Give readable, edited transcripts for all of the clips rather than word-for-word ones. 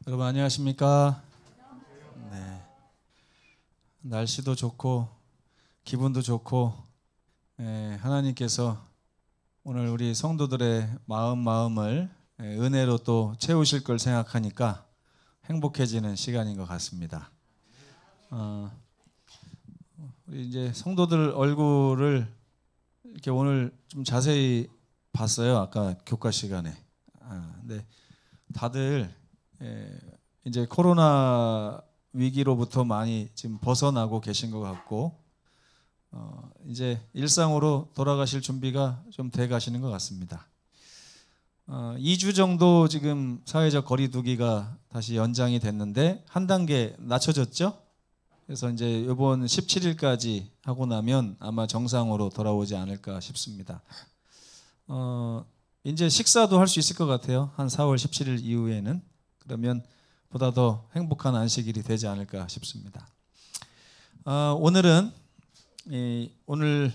여러분 안녕하십니까? 네. 날씨도 좋고 기분도 좋고 하나님께서 오늘 우리 성도들의 마음을 은혜로 또 채우실 걸 생각하니까 행복해지는 시간인 것 같습니다. 우리 이제 성도들 얼굴을 이렇게 오늘 좀 자세히 봤어요. 아까 교과 시간에. 근데 다들 이제 코로나 위기로부터 많이 지금 벗어나고 계신 것 같고 이제 일상으로 돌아가실 준비가 좀 돼 가시는 것 같습니다. 2주 정도 지금 사회적 거리두기가 다시 연장이 됐는데 한 단계 낮춰졌죠? 그래서 이제 이번 17일까지 하고 나면 아마 정상으로 돌아오지 않을까 싶습니다. 이제 식사도 할 수 있을 것 같아요. 한 4월 17일 이후에는. 그러면 보다 더 행복한 안식일이 되지 않을까 싶습니다. 오늘은 오늘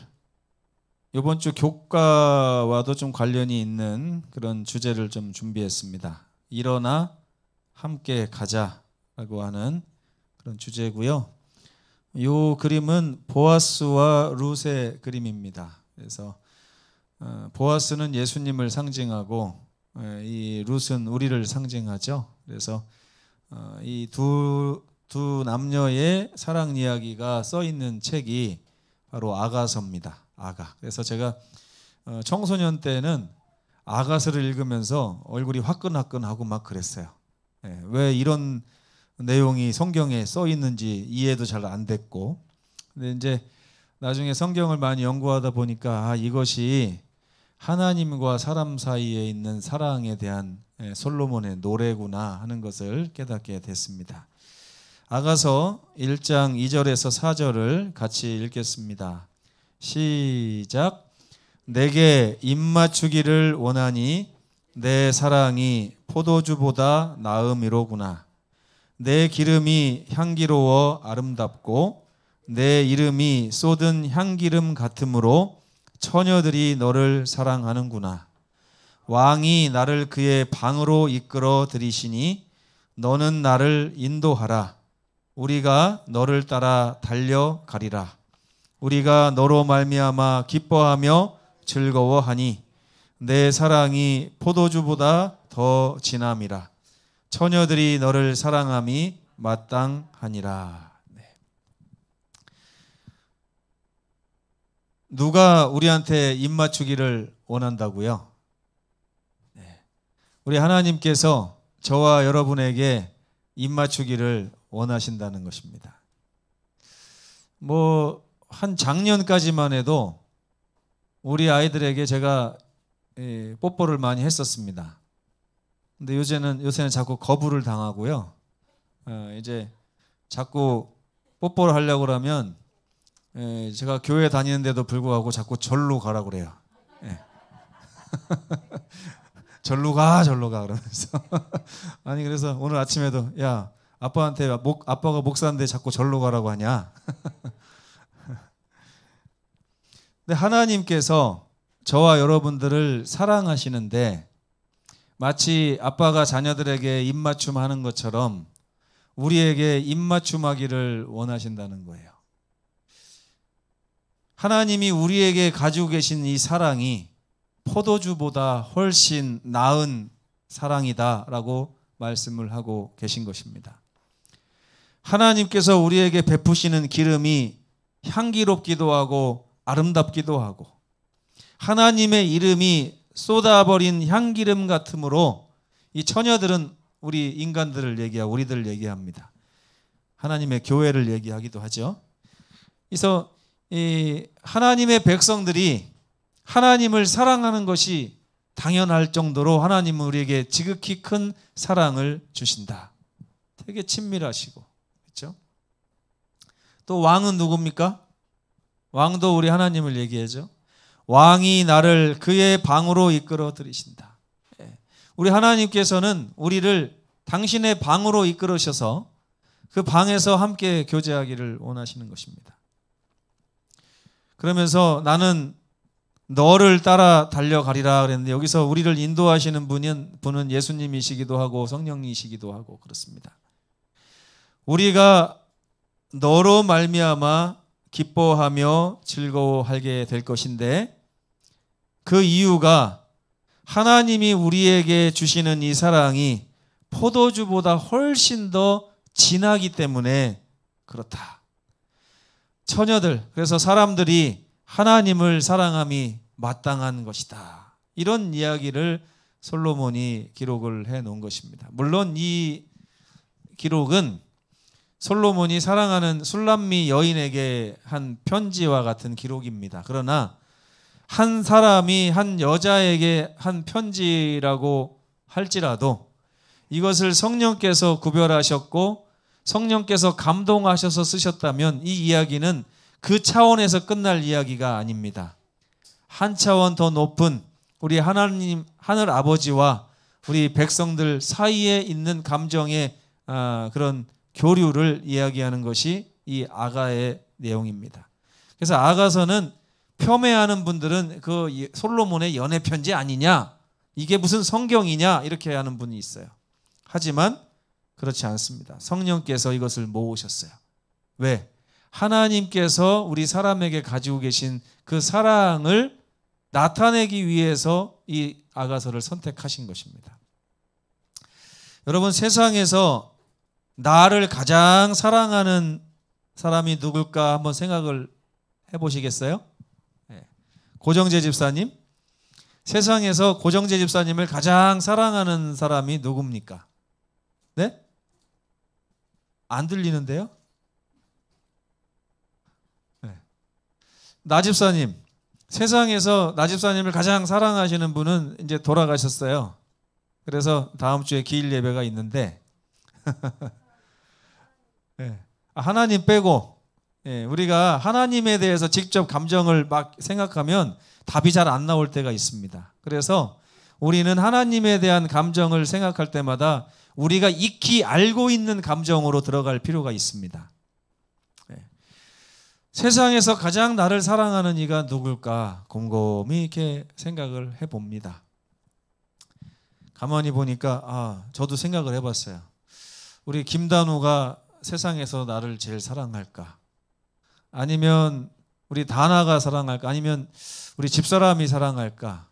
이번 주 교과와도 좀 관련이 있는 그런 주제를 좀 준비했습니다. 일어나 함께 가자라고 하는 그런 주제고요. 이 그림은 보아스와 룻의 그림입니다. 그래서 보아스는 예수님을 상징하고 이 룻은 우리를 상징하죠. 그래서 이 두 남녀의 사랑 이야기가 써 있는 책이 바로 아가서입니다. 아가. 그래서 제가 청소년 때는 아가서를 읽으면서 얼굴이 화끈화끈하고 막 그랬어요. 왜 이런 내용이 성경에 써 있는지 이해도 잘 안 됐고, 근데 이제 나중에 성경을 많이 연구하다 보니까 이것이 하나님과 사람 사이에 있는 사랑에 대한 솔로몬의 노래구나 하는 것을 깨닫게 됐습니다. 아가서 1장 2절에서 4절을 같이 읽겠습니다. 시작. 내게 입맞추기를 원하니 내 사랑이 포도주보다 나음이로구나. 내 기름이 향기로워 아름답고 내 이름이 쏟은 향기름 같으므로 처녀들이 너를 사랑하는구나. 왕이 나를 그의 방으로 이끌어 들이시니 너는 나를 인도하라. 우리가 너를 따라 달려가리라. 우리가 너로 말미암아 기뻐하며 즐거워하니 내 사랑이 포도주보다 더 진함이라. 처녀들이 너를 사랑함이 마땅하니라. 누가 우리한테 입맞추기를 원한다고요? 우리 하나님께서 저와 여러분에게 입맞추기를 원하신다는 것입니다. 한 작년까지만 해도 우리 아이들에게 제가 뽀뽀를 많이 했었습니다. 근데 요새는 자꾸 거부를 당하고요. 이제 자꾸 뽀뽀를 하려고 그러면 제가 교회 다니는데도 불구하고 자꾸 절로 가라고 그래요. 절로 가 그러면서 아니 그래서 오늘 아침에도 야 아빠한테 아빠가 목사인데 자꾸 절로 가라고 하냐. 근데 하나님께서 저와 여러분들을 사랑하시는데 마치 아빠가 자녀들에게 입맞춤하는 것처럼 우리에게 입맞춤하기를 원하신다는 거예요. 하나님이 우리에게 가지고 계신 이 사랑이 포도주보다 훨씬 나은 사랑이다라고 말씀을 하고 계신 것입니다. 하나님께서 우리에게 베푸시는 기름이 향기롭기도 하고 아름답기도 하고 하나님의 이름이 쏟아버린 향기름 같으므로 이 처녀들은 우리 인간들을 얘기하고 우리들을 얘기합니다. 하나님의 교회를 얘기하기도 하죠. 그래서 이 하나님의 백성들이 하나님을 사랑하는 것이 당연할 정도로 하나님은 우리에게 지극히 큰 사랑을 주신다. 되게 친밀하시고, 그렇죠? 또 왕은 누굽니까? 왕도 우리 하나님을 얘기하죠. 왕이 나를 그의 방으로 이끌어 들이신다. 우리 하나님께서는 우리를 당신의 방으로 이끌으셔서 그 방에서 함께 교제하기를 원하시는 것입니다. 그러면서 나는 너를 따라 달려가리라 그랬는데 여기서 우리를 인도하시는 분은 예수님이시기도 하고 성령이시기도 하고 그렇습니다. 우리가 너로 말미암아 기뻐하며 즐거워하게 될 것인데 그 이유가 하나님이 우리에게 주시는 이 사랑이 포도주보다 훨씬 더 진하기 때문에 그렇다. 처녀들, 그래서 사람들이 하나님을 사랑함이 마땅한 것이다. 이런 이야기를 솔로몬이 기록을 해 놓은 것입니다. 물론 이 기록은 솔로몬이 사랑하는 술람미 여인에게 한 편지와 같은 기록입니다. 그러나 한 사람이 한 여자에게 한 편지라고 할지라도 이것을 성령께서 구별하셨고 성령께서 감동하셔서 쓰셨다면 이 이야기는 그 차원에서 끝날 이야기가 아닙니다. 한 차원 더 높은 우리 하나님, 하늘 아버지와 우리 백성들 사이에 있는 감정의 그런 교류를 이야기하는 것이 이 아가의 내용입니다. 그래서 아가서는 폄훼하는 분들은 그 솔로몬의 연애 편지 아니냐, 이게 무슨 성경이냐 이렇게 하는 분이 있어요. 하지만 그렇지 않습니다. 성령께서 이것을 모으셨어요. 왜? 하나님께서 우리 사람에게 가지고 계신 그 사랑을 나타내기 위해서 이 아가서를 선택하신 것입니다. 여러분, 세상에서 나를 가장 사랑하는 사람이 누굴까 한번 생각을 해보시겠어요? 고정재 집사님, 세상에서 고정재 집사님을 가장 사랑하는 사람이 누굽니까? 네? 안 들리는데요? 네. 나 집사님, 세상에서 나 집사님을 가장 사랑하시는 분은 이제 돌아가셨어요. 그래서 다음 주에 기일 예배가 있는데 네. 하나님 빼고 우리가 하나님에 대해서 직접 감정을 막 생각하면 답이 잘 안 나올 때가 있습니다. 그래서 우리는 하나님에 대한 감정을 생각할 때마다 우리가 익히 알고 있는 감정으로 들어갈 필요가 있습니다. 세상에서 가장 나를 사랑하는 이가 누굴까 곰곰이 이렇게 생각을 해봅니다. 가만히 보니까 저도 생각을 해봤어요. 우리 김단우가 세상에서 나를 제일 사랑할까? 아니면 우리 다나가 사랑할까? 아니면 우리 집사람이 사랑할까?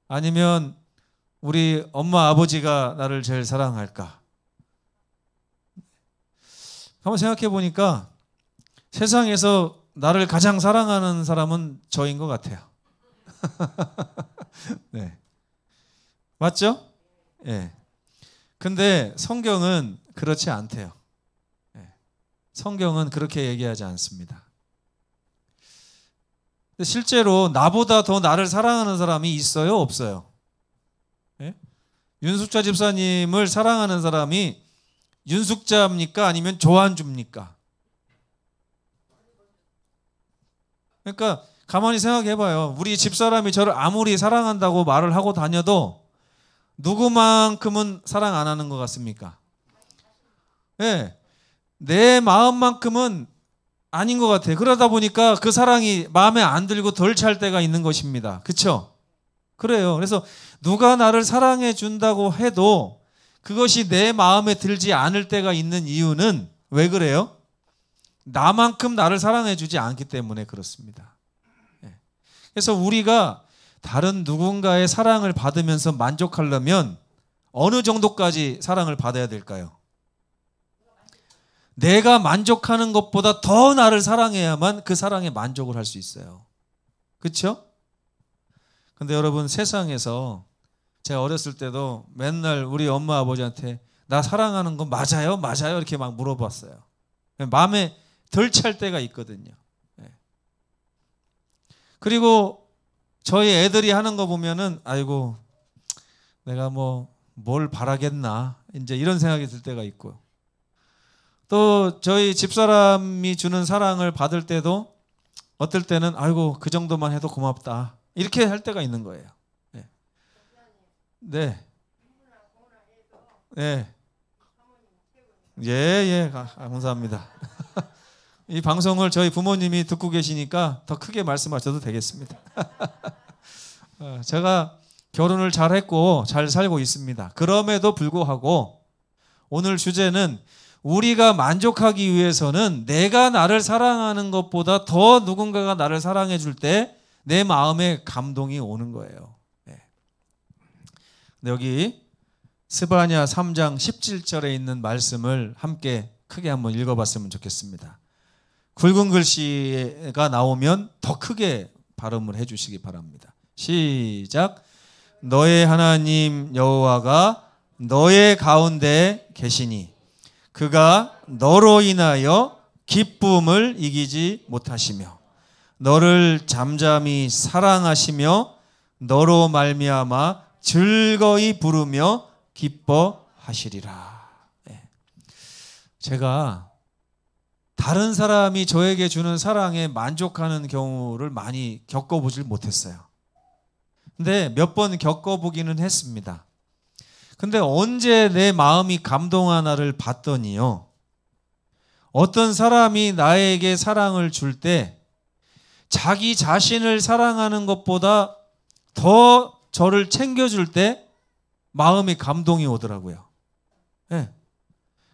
아니면 우리 엄마 아버지가 나를 제일 사랑할까? 한번 생각해 보니까 세상에서 나를 가장 사랑하는 사람은 저인 것 같아요. 네. 맞죠? 예. 근데 성경은 그렇지 않대요. 성경은 그렇게 얘기하지 않습니다. 실제로 나보다 더 나를 사랑하는 사람이 있어요, 없어요? 예? 윤숙자 집사님을 사랑하는 사람이 윤숙자입니까? 아니면 조한주입니까? 그러니까 가만히 생각해봐요. 우리 집사람이 저를 아무리 사랑한다고 말을 하고 다녀도 누구만큼은 사랑 안 하는 것 같습니까? 예, 내 마음만큼은 아닌 것 같아요. 그러다 보니까 그 사랑이 마음에 안 들고 덜 찰 때가 있는 것입니다. 그렇죠? 그래요. 그래서 누가 나를 사랑해 준다고 해도 그것이 내 마음에 들지 않을 때가 있는 이유는 왜 그래요? 나만큼 나를 사랑해 주지 않기 때문에 그렇습니다. 그래서 우리가 다른 누군가의 사랑을 받으면서 만족하려면 어느 정도까지 사랑을 받아야 될까요? 내가 만족하는 것보다 더 나를 사랑해야만 그 사랑에 만족을 할 수 있어요. 그렇죠? 근데 여러분, 세상에서 제가 어렸을 때도 맨날 우리 엄마 아버지한테 나 사랑하는 거 맞아요? 맞아요? 이렇게 막 물어봤어요. 마음에 덜 찰 때가 있거든요. 그리고 저희 애들이 하는 거 보면은 아이고 내가 뭘 바라겠나 이제 이런 생각이 들 때가 있고요. 또 저희 집사람이 주는 사랑을 받을 때도 어떨 때는 아이고 그 정도만 해도 고맙다 이렇게 할 때가 있는 거예요. 네. 네. 네. 예, 감사합니다. 이 방송을 저희 부모님이 듣고 계시니까 더 크게 말씀하셔도 되겠습니다. 제가 결혼을 잘했고 잘 살고 있습니다. 그럼에도 불구하고 오늘 주제는 우리가 만족하기 위해서는 내가 나를 사랑하는 것보다 더 누군가가 나를 사랑해 줄 때 내 마음에 감동이 오는 거예요. 네. 여기 스바냐 3장 17절에 있는 말씀을 함께 크게 한번 읽어봤으면 좋겠습니다. 굵은 글씨가 나오면 더 크게 발음을 해주시기 바랍니다. 시작. 너의 하나님 여호와가 너의 가운데 계시니 그가 너로 인하여 기쁨을 이기지 못하시며 너를 잠잠히 사랑하시며 너로 말미암아 즐거이 부르며 기뻐하시리라. 네. 제가 다른 사람이 저에게 주는 사랑에 만족하는 경우를 많이 겪어보질 못했어요. 근데 몇 번 겪어보기는 했습니다. 근데 언제 내 마음이 감동하나를 봤더니요, 어떤 사람이 나에게 사랑을 줄 때 자기 자신을 사랑하는 것보다 더 저를 챙겨줄 때 마음이 감동이 오더라고요. 네.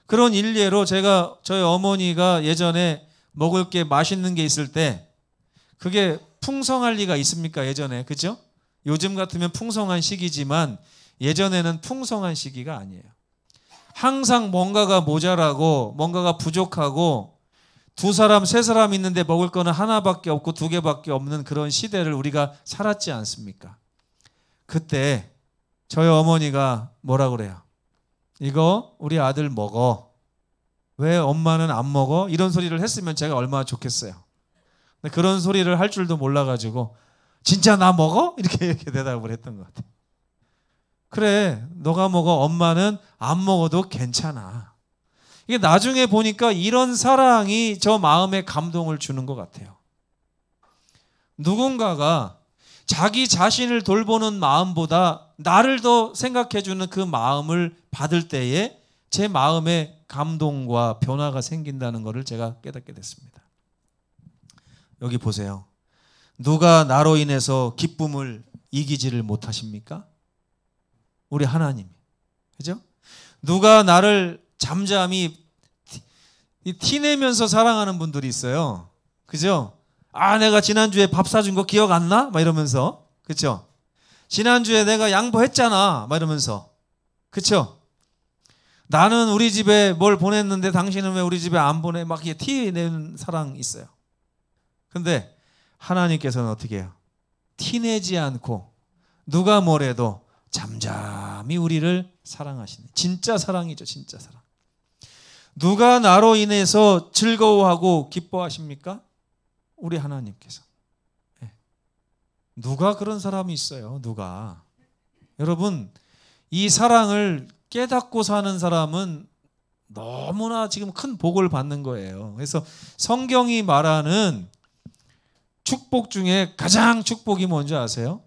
그런 일례로 제가 저희 어머니가 예전에 먹을 게 맛있는 게 있을 때 그게 풍성할 리가 있습니까? 예전에. 그죠? 요즘 같으면 풍성한 시기지만 예전에는 풍성한 시기가 아니에요. 항상 뭔가가 모자라고 뭔가가 부족하고 두 사람, 세 사람 있는데 먹을 거는 하나밖에 없고 두 개밖에 없는 그런 시대를 우리가 살았지 않습니까? 그때 저희 어머니가 뭐라 그래요? 이거 우리 아들 먹어. 왜 엄마는 안 먹어? 이런 소리를 했으면 제가 얼마나 좋겠어요. 근데 그런 소리를 할 줄도 몰라가지고 진짜 나 먹어? 이렇게 대답을 했던 것 같아요. 그래, 너가 먹어. 엄마는 안 먹어도 괜찮아. 이게 나중에 보니까 이런 사랑이 저 마음에 감동을 주는 것 같아요. 누군가가 자기 자신을 돌보는 마음보다 나를 더 생각해주는 그 마음을 받을 때에 제 마음에 감동과 변화가 생긴다는 것을 제가 깨닫게 됐습니다. 여기 보세요. 누가 나로 인해서 기쁨을 이기지를 못하십니까? 우리 하나님이. 그죠? 누가 나를 잠잠히 티내면서 사랑하는 분들이 있어요. 그죠? 아, 내가 지난주에 밥 사준 거 기억 안 나? 막 이러면서. 그쵸? 지난주에 내가 양보했잖아. 막 이러면서. 그쵸? 나는 우리 집에 뭘 보냈는데 당신은 왜 우리 집에 안 보내? 막 이게 티내는 사랑 있어요. 근데 하나님께서는 어떻게 해요? 티내지 않고 누가 뭐래도 잠잠히 우리를 사랑하시네. 진짜 사랑이죠. 진짜 사랑. 누가 나로 인해서 즐거워하고 기뻐하십니까? 우리 하나님께서. 누가 그런 사람이 있어요? 누가? 여러분, 이 사랑을 깨닫고 사는 사람은 너무나 지금 큰 복을 받는 거예요. 그래서 성경이 말하는 축복 중에 가장 축복이 뭔지 아세요?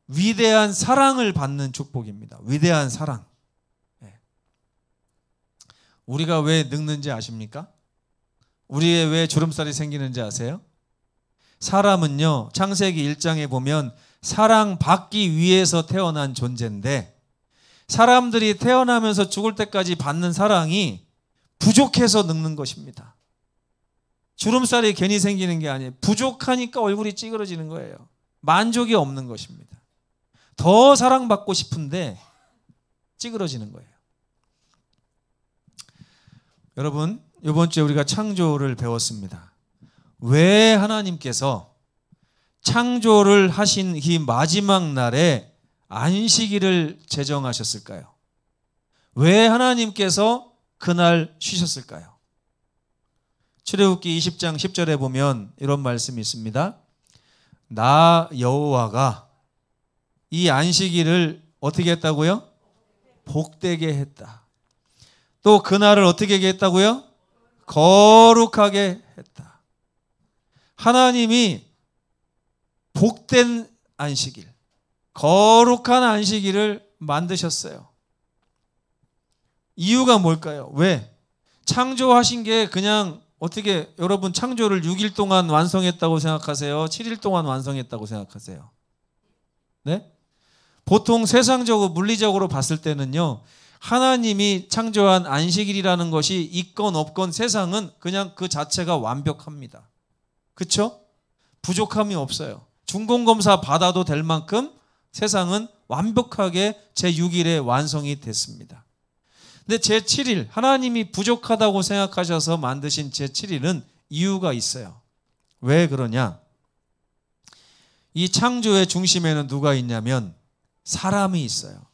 위대한 사랑을 받는 축복입니다. 위대한 사랑. 우리가 왜 늙는지 아십니까? 우리의 왜 주름살이 생기는지 아세요? 사람은요, 창세기 1장에 보면 사랑받기 위해서 태어난 존재인데 사람들이 태어나면서 죽을 때까지 받는 사랑이 부족해서 늙는 것입니다. 주름살이 괜히 생기는 게 아니에요. 부족하니까 얼굴이 찌그러지는 거예요. 만족이 없는 것입니다. 더 사랑받고 싶은데 찌그러지는 거예요. 여러분, 이번 주에 우리가 창조를 배웠습니다. 왜 하나님께서 창조를 하신 이 마지막 날에 안식일을 제정하셨을까요? 왜 하나님께서 그날 쉬셨을까요? 출애굽기 20장 10절에 보면 이런 말씀이 있습니다. 나 여호와가 이 안식일을 어떻게 했다고요? 복되게 했다. 또 그날을 어떻게 했다고요? 거룩하게 했다. 하나님이 복된 안식일, 거룩한 안식일을 만드셨어요. 이유가 뭘까요? 왜? 창조하신 게 그냥 어떻게 여러분 창조를 6일 동안 완성했다고 생각하세요? 7일 동안 완성했다고 생각하세요? 네? 보통 세상적으로 물리적으로 봤을 때는요, 하나님이 창조한 안식일이라는 것이 있건 없건 세상은 그냥 그 자체가 완벽합니다. 그렇죠? 부족함이 없어요. 중공검사 받아도 될 만큼 세상은 완벽하게 제6일에 완성이 됐습니다. 근데 제7일, 하나님이 부족하다고 생각하셔서 만드신 제7일은 이유가 있어요. 왜 그러냐? 이 창조의 중심에는 누가 있냐면 사람이 있어요.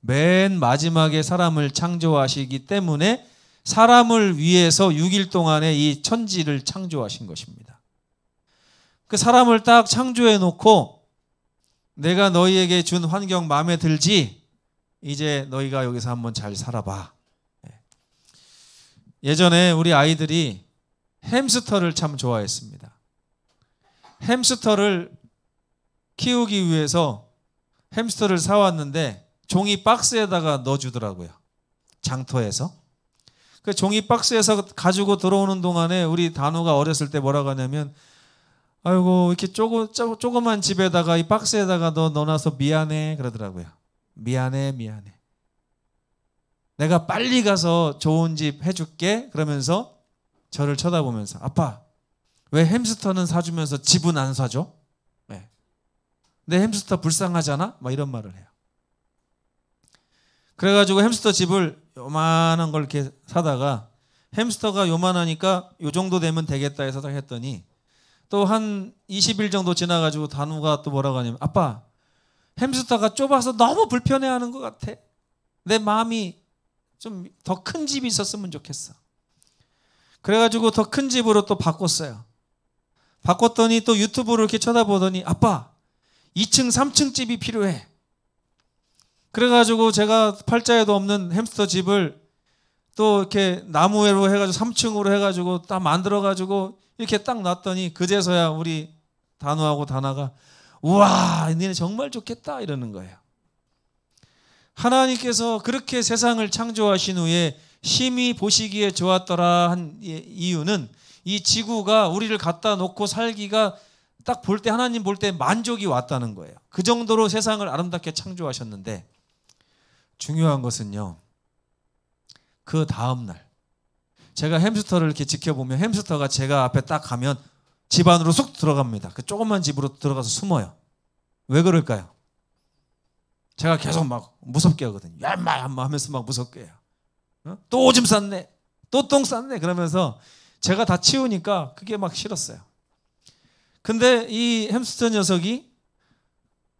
맨 마지막에 사람을 창조하시기 때문에 사람을 위해서 6일 동안에 이 천지를 창조하신 것입니다. 그 사람을 딱 창조해 놓고 내가 너희에게 준 환경 마음에 들지? 이제 너희가 여기서 한번 잘 살아봐. 예전에 우리 아이들이 햄스터를 참 좋아했습니다. 햄스터를 키우기 위해서 햄스터를 사왔는데 종이 박스에다가 넣어주더라고요. 장터에서. 그 종이 박스에서 가지고 들어오는 동안에 우리 단우가 어렸을 때 뭐라고 하냐면, 아이고 이렇게 조그만 집에다가 이 박스에다가 넣어놔서 미안해 그러더라고요. 미안해. 내가 빨리 가서 좋은 집 해줄게 그러면서 저를 쳐다보면서, 아빠 왜 햄스터는 사주면서 집은 안 사줘? 네. 내 햄스터 불쌍하잖아? 막 이런 말을 해요. 그래가지고 햄스터 집을 요만한 걸 이렇게 사다가 햄스터가 요만하니까 요 정도 되면 되겠다 해서 딱 했더니 또 한 20일 정도 지나가지고 단우가 또 뭐라고 하냐면, 아빠 햄스터가 좁아서 너무 불편해하는 것 같아. 내 마음이 좀 더 큰 집이 있었으면 좋겠어. 그래가지고 더 큰 집으로 또 바꿨어요. 바꿨더니 또 유튜브를 이렇게 쳐다보더니, 아빠 2층 3층 집이 필요해. 그래가지고 제가 팔자에도 없는 햄스터 집을 또 이렇게 나무로 해가지고 3층으로 해가지고 딱 만들어가지고 이렇게 딱 놨더니 그제서야 우리 단우하고 다나가 우와 니네 정말 좋겠다 이러는 거예요. 하나님께서 그렇게 세상을 창조하신 후에 심히 보시기에 좋았더라 한 이유는 이 지구가 우리를 갖다 놓고 살기가 딱 볼 때, 하나님 볼 때 만족이 왔다는 거예요. 그 정도로 세상을 아름답게 창조하셨는데 중요한 것은요, 그 다음날 제가 햄스터를 이렇게 지켜보면 햄스터가 제가 앞에 딱 가면 집 안으로 쑥 들어갑니다. 그 조그만 집으로 들어가서 숨어요. 왜 그럴까요? 제가 계속 막 무섭게 하거든요. 야 인마 하면서 막 무섭게 해요. 또 오줌 쌌네, 또 똥 쌌네 그러면서 제가 다 치우니까 그게 막 싫었어요. 근데 이 햄스터 녀석이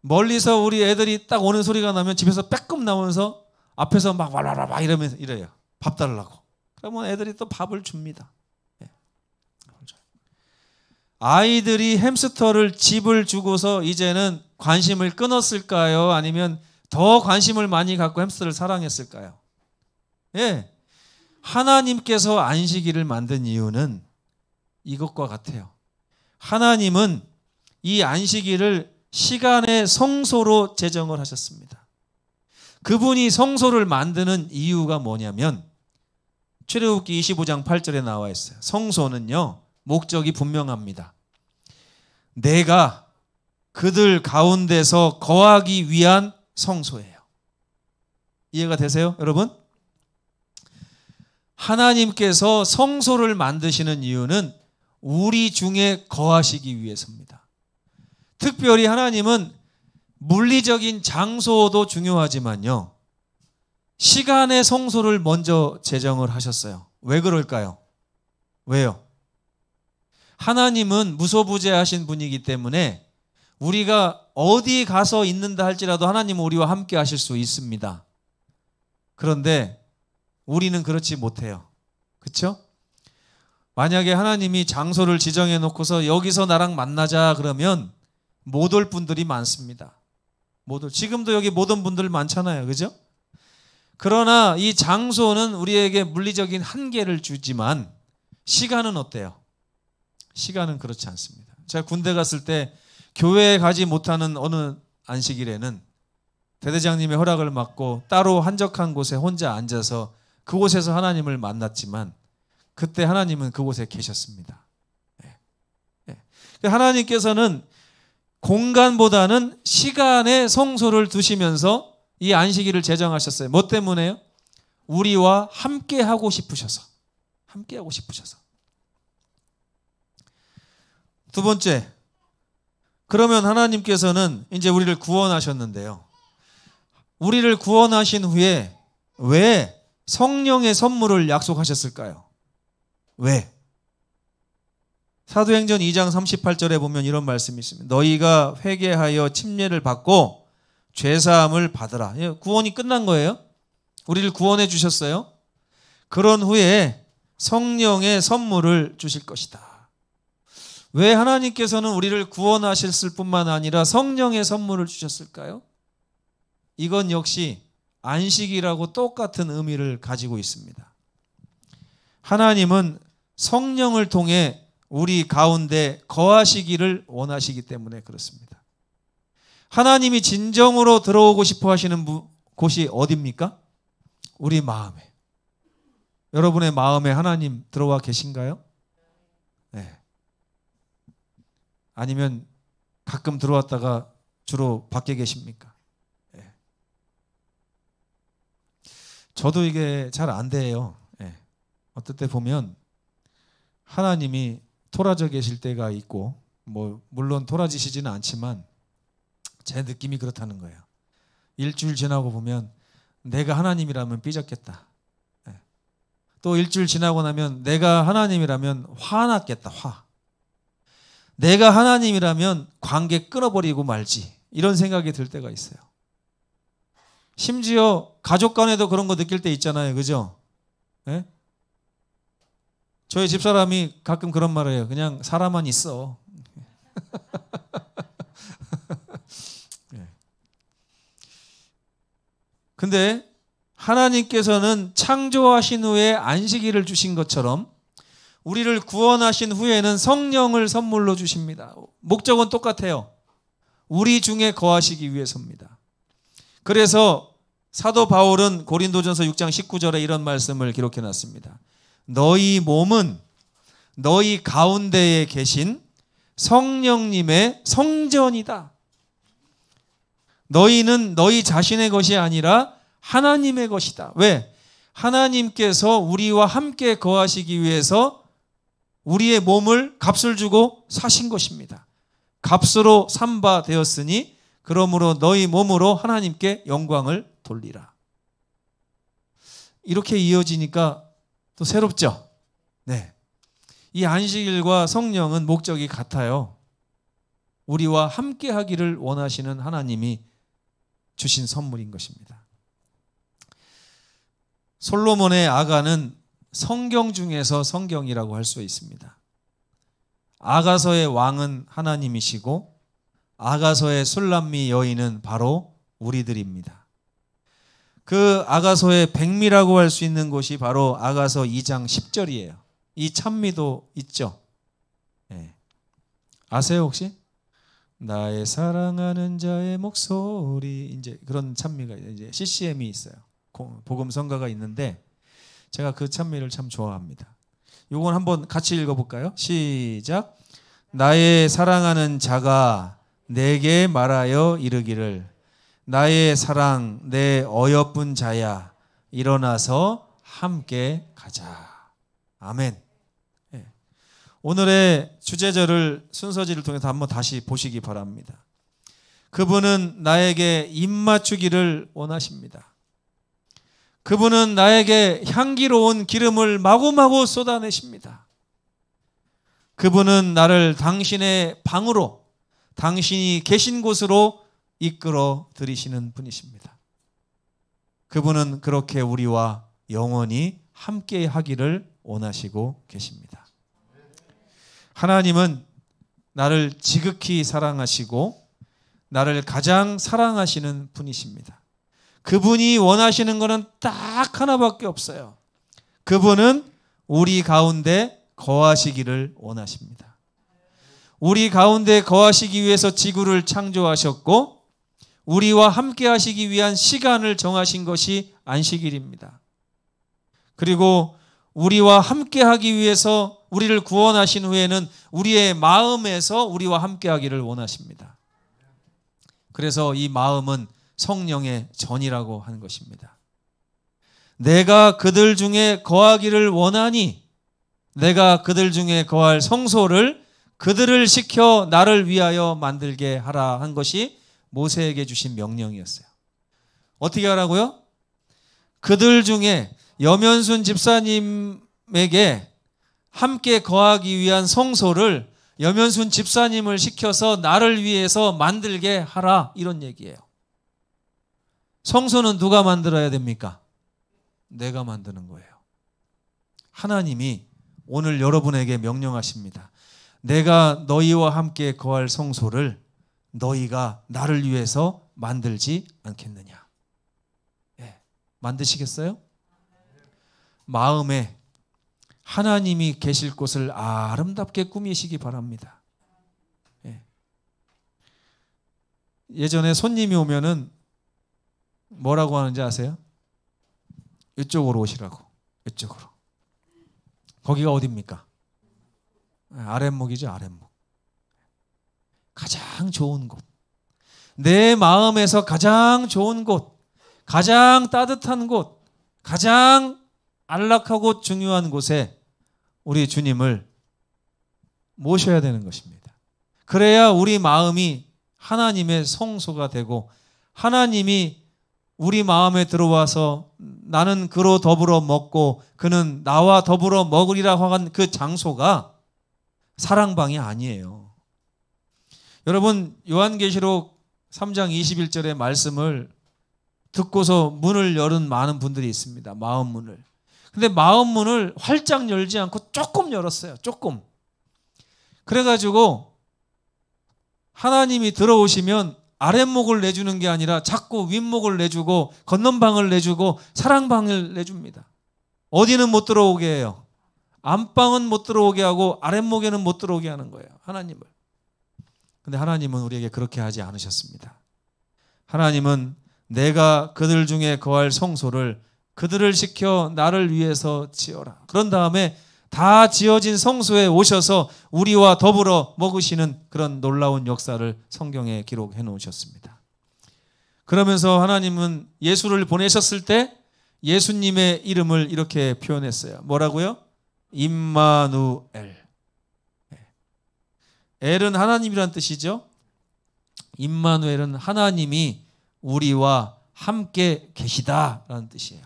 멀리서 우리 애들이 딱 오는 소리가 나면 집에서 빼끔 나오면서 앞에서 막 왈랄라 막 이러면서 이래요. 밥 달라고. 그러면 애들이 또 밥을 줍니다. 아이들이 햄스터를 집을 주고서 이제는 관심을 끊었을까요? 아니면 더 관심을 많이 갖고 햄스터를 사랑했을까요? 예. 하나님께서 안식일을 만든 이유는 이것과 같아요. 하나님은 이 안식일을 시간의 성소로 제정을 하셨습니다. 그분이 성소를 만드는 이유가 뭐냐면 출애굽기 25장 8절에 나와 있어요. 성소는요, 목적이 분명합니다. 내가 그들 가운데서 거하기 위한 성소예요. 이해가 되세요, 여러분? 하나님께서 성소를 만드시는 이유는 우리 중에 거하시기 위해서입니다. 특별히 하나님은 물리적인 장소도 중요하지만요, 시간의 성소를 먼저 제정을 하셨어요. 왜 그럴까요? 왜요? 하나님은 무소부재하신 분이기 때문에 우리가 어디 가서 있는다 할지라도 하나님은 우리와 함께 하실 수 있습니다. 그런데 우리는 그렇지 못해요. 그렇죠? 만약에 하나님이 장소를 지정해 놓고서 여기서 나랑 만나자 그러면 못 올 분들이 많습니다. 못 올. 지금도 여기 못 온 분들 많잖아요. 그죠? 그러나 이 장소는 우리에게 물리적인 한계를 주지만 시간은 어때요? 시간은 그렇지 않습니다. 제가 군대 갔을 때 교회에 가지 못하는 어느 안식일에는 대대장님의 허락을 받고 따로 한적한 곳에 혼자 앉아서 그곳에서 하나님을 만났지만 그때 하나님은 그곳에 계셨습니다. 하나님께서는 공간보다는 시간에 성소를 두시면서 이 안식일을 제정하셨어요. 뭐 때문에요? 우리와 함께 하고 싶으셔서. 함께 하고 싶으셔서. 두 번째, 그러면 하나님께서는 이제 우리를 구원하셨는데요. 우리를 구원하신 후에 왜 성령의 선물을 약속하셨을까요? 왜? 사도행전 2장 38절에 보면 이런 말씀이 있습니다. 너희가 회개하여 침례를 받고 죄사함을 받으라. 구원이 끝난 거예요. 우리를 구원해 주셨어요. 그런 후에 성령의 선물을 주실 것이다. 왜 하나님께서는 우리를 구원하셨을 뿐만 아니라 성령의 선물을 주셨을까요? 이건 역시 안식이라고 똑같은 의미를 가지고 있습니다. 하나님은 성령을 통해 우리 가운데 거하시기를 원하시기 때문에 그렇습니다. 하나님이 진정으로 들어오고 싶어 하시는 곳이 어디입니까? 우리 마음에. 여러분의 마음에 하나님 들어와 계신가요? 네. 아니면 가끔 들어왔다가 주로 밖에 계십니까? 네. 저도 이게 잘 안 돼요. 네. 어떨 때 보면 하나님이 토라져 계실 때가 있고, 물론 토라지시지는 않지만 제 느낌이 그렇다는 거예요. 일주일 지나고 보면 내가 하나님이라면 삐졌겠다. 또 일주일 지나고 나면 내가 하나님이라면 화났겠다. 내가 하나님이라면 관계 끊어버리고 말지. 이런 생각이 들 때가 있어요. 심지어 가족 간에도 그런 거 느낄 때 있잖아요. 그죠? 네? 저희 집사람이 가끔 그런 말을 해요. 그냥 살아만 있어. 근데 하나님께서는 창조하신 후에 안식일을 주신 것처럼 우리를 구원하신 후에는 성령을 선물로 주십니다. 목적은 똑같아요. 우리 중에 거하시기 위해서입니다. 그래서 사도 바울은 고린도전서 6장 19절에 이런 말씀을 기록해 놨습니다. 너희 몸은 너희 가운데에 계신 성령님의 성전이다. 너희는 너희 자신의 것이 아니라 하나님의 것이다. 왜? 하나님께서 우리와 함께 거하시기 위해서 우리의 몸을 값을 주고 사신 것입니다. 값으로 삼바 되었으니 그러므로 너희 몸으로 하나님께 영광을 돌리라. 이렇게 이어지니까 또 새롭죠? 네. 이 안식일과 성령은 목적이 같아요. 우리와 함께 하기를 원하시는 하나님이 주신 선물인 것입니다. 솔로몬의 아가는 성경 중에서 성경이라고 할 수 있습니다. 아가서의 왕은 하나님이시고 아가서의 술람미 여인은 바로 우리들입니다. 그 아가서의 백미라고 할 수 있는 곳이 바로 아가서 2장 10절이에요. 이 찬미도 있죠. 네. 아세요 혹시? 나의 사랑하는 자의 목소리, 이제 그런 찬미가 이제 CCM이 있어요. 복음 성가가 있는데 제가 그 찬미를 참 좋아합니다. 이건 한번 같이 읽어볼까요? 시작. 나의 사랑하는 자가 내게 말하여 이르기를 나의 사랑 내 어여쁜 자야 일어나서 함께 가자. 아멘. 네. 오늘의 주제절을 순서지를 통해서 한번 다시 보시기 바랍니다. 그분은 나에게 입맞추기를 원하십니다. 그분은 나에게 향기로운 기름을 마구마구 쏟아내십니다. 그분은 나를 당신의 방으로, 당신이 계신 곳으로 이끌어 들이시는 분이십니다. 그분은 그렇게 우리와 영원히 함께 하기를 원하시고 계십니다. 하나님은 나를 지극히 사랑하시고 나를 가장 사랑하시는 분이십니다. 그분이 원하시는 것은 딱 하나밖에 없어요. 그분은 우리 가운데 거하시기를 원하십니다. 우리 가운데 거하시기 위해서 지구를 창조하셨고 우리와 함께 하시기 위한 시간을 정하신 것이 안식일입니다. 그리고 우리와 함께하기 위해서 우리를 구원하신 후에는 우리의 마음에서 우리와 함께하기를 원하십니다. 그래서 이 마음은 성령의 전이라고 하는 것입니다. 내가 그들 중에 거하기를 원하니 내가 그들 중에 거할 성소를 그들을 시켜 나를 위하여 만들게 하라 한 것이 모세에게 주신 명령이었어요. 어떻게 하라고요? 그들 중에 염현순 집사님에게 함께 거하기 위한 성소를 염현순 집사님을 시켜서 나를 위해서 만들게 하라, 이런 얘기예요. 성소는 누가 만들어야 됩니까? 내가 만드는 거예요. 하나님이 오늘 여러분에게 명령하십니다. 내가 너희와 함께 거할 성소를 너희가 나를 위해서 만들지 않겠느냐. 만드시겠어요? 마음에 하나님이 계실 곳을 아름답게 꾸미시기 바랍니다. 예전에 손님이 오면은 뭐라고 하는지 아세요? 이쪽으로 오시라고. 이쪽으로. 거기가 어디입니까? 아랫목이죠, 아랫목. 가장 좋은 곳. 내 마음에서 가장 좋은 곳, 가장 따뜻한 곳, 가장 안락하고 중요한 곳에 우리 주님을 모셔야 되는 것입니다. 그래야 우리 마음이 하나님의 성소가 되고 하나님이 우리 마음에 들어와서 나는 그로 더불어 먹고 그는 나와 더불어 먹으리라 한 그 장소가 사랑방이 아니에요. 여러분, 요한계시록 3장 21절의 말씀을 듣고서 문을 열은 많은 분들이 있습니다. 마음 문을. 근데 마음 문을 활짝 열지 않고 조금 열었어요. 조금. 그래가지고 하나님이 들어오시면 아랫목을 내주는 게 아니라 자꾸 윗목을 내주고 건넌방을 내주고 사랑방을 내줍니다. 어디는 못 들어오게 해요. 안방은 못 들어오게 하고 아랫목에는 못 들어오게 하는 거예요. 하나님을. 근데 하나님은 우리에게 그렇게 하지 않으셨습니다. 하나님은 내가 그들 중에 거할 성소를 그들을 시켜 나를 위해서 지어라. 그런 다음에 다 지어진 성소에 오셔서 우리와 더불어 먹으시는 그런 놀라운 역사를 성경에 기록해 놓으셨습니다. 그러면서 하나님은 예수를 보내셨을 때 예수님의 이름을 이렇게 표현했어요. 뭐라고요? 임마누엘. 엘은 하나님이란 뜻이죠. 임마누엘은 하나님이 우리와 함께 계시다라는 뜻이에요.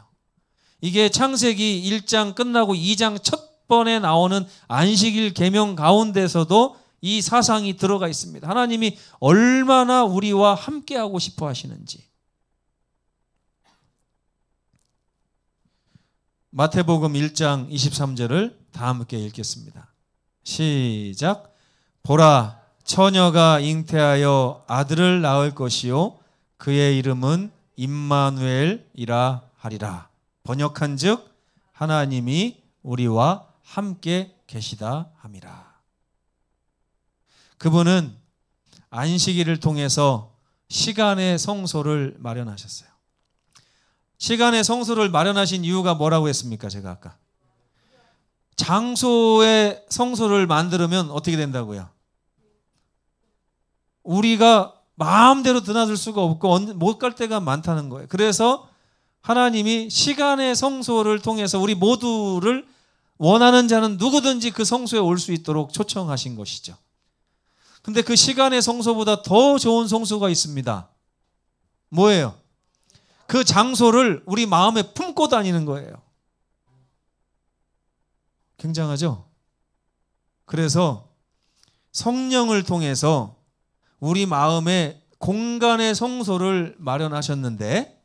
이게 창세기 1장 끝나고 2장 첫 번에 나오는 안식일 계명 가운데서도 이 사상이 들어가 있습니다. 하나님이 얼마나 우리와 함께하고 싶어 하시는지. 마태복음 1장 23절을 다 함께 읽겠습니다. 시작. 보라, 처녀가 잉태하여 아들을 낳을 것이요 그의 이름은 임마누엘이라 하리라. 번역한즉 하나님이 우리와 함께 계시다 함이라. 그분은 안식일을 통해서 시간의 성소를 마련하셨어요. 시간의 성소를 마련하신 이유가 뭐라고 했습니까? 제가 아까 장소의 성소를 만들면 어떻게 된다고요? 우리가 마음대로 드나들 수가 없고 못 갈 때가 많다는 거예요. 그래서 하나님이 시간의 성소를 통해서 우리 모두를 원하는 자는 누구든지 그 성소에 올 수 있도록 초청하신 것이죠. 근데 그 시간의 성소보다 더 좋은 성소가 있습니다. 뭐예요? 그 장소를 우리 마음에 품고 다니는 거예요. 굉장하죠? 그래서 성령을 통해서 우리 마음에 공간의 성소를 마련하셨는데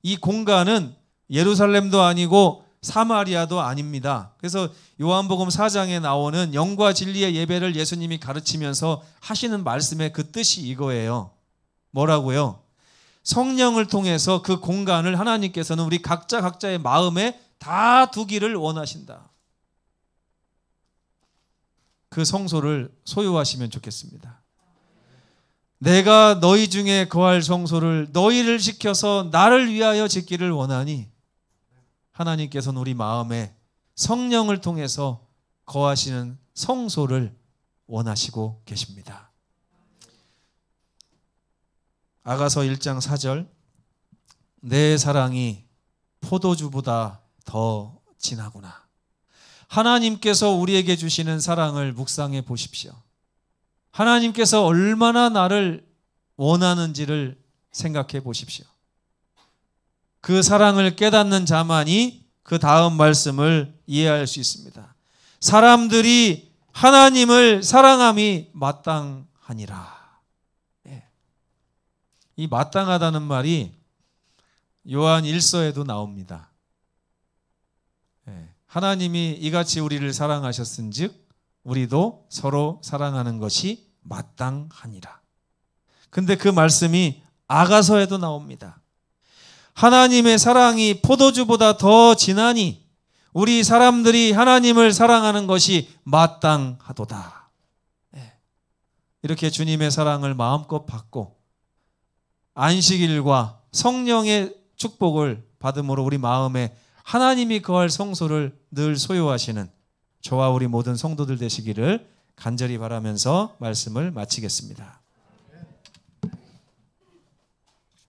이 공간은 예루살렘도 아니고 사마리아도 아닙니다. 그래서 요한복음 4장에 나오는 영과 진리의 예배를 예수님이 가르치면서 하시는 말씀의 그 뜻이 이거예요. 뭐라고요? 성령을 통해서 그 공간을 하나님께서는 우리 각자의 마음에 다 두기를 원하신다. 그 성소를 소유하시면 좋겠습니다. 내가 너희 중에 거할 성소를 너희를 시켜서 나를 위하여 짓기를 원하니 하나님께서는 우리 마음에 성령을 통해서 거하시는 성소를 원하시고 계십니다. 아가서 1장 4절, 내 사랑이 포도주보다 더 진하구나. 하나님께서 우리에게 주시는 사랑을 묵상해 보십시오. 하나님께서 얼마나 나를 원하는지를 생각해 보십시오. 그 사랑을 깨닫는 자만이 그 다음 말씀을 이해할 수 있습니다. 사람들이 하나님을 사랑함이 마땅하니라. 이 마땅하다는 말이 요한 1서에도 나옵니다. 하나님이 이같이 우리를 사랑하셨은즉 우리도 서로 사랑하는 것이 마땅하니라. 근데 그 말씀이 아가서에도 나옵니다. 하나님의 사랑이 포도주보다 더 진하니 우리 사람들이 하나님을 사랑하는 것이 마땅하도다. 이렇게 주님의 사랑을 마음껏 받고 안식일과 성령의 축복을 받음으로 우리 마음에 하나님이 거할 성소를 늘 소유하시는 저와 우리 모든 성도들 되시기를 간절히 바라면서 말씀을 마치겠습니다.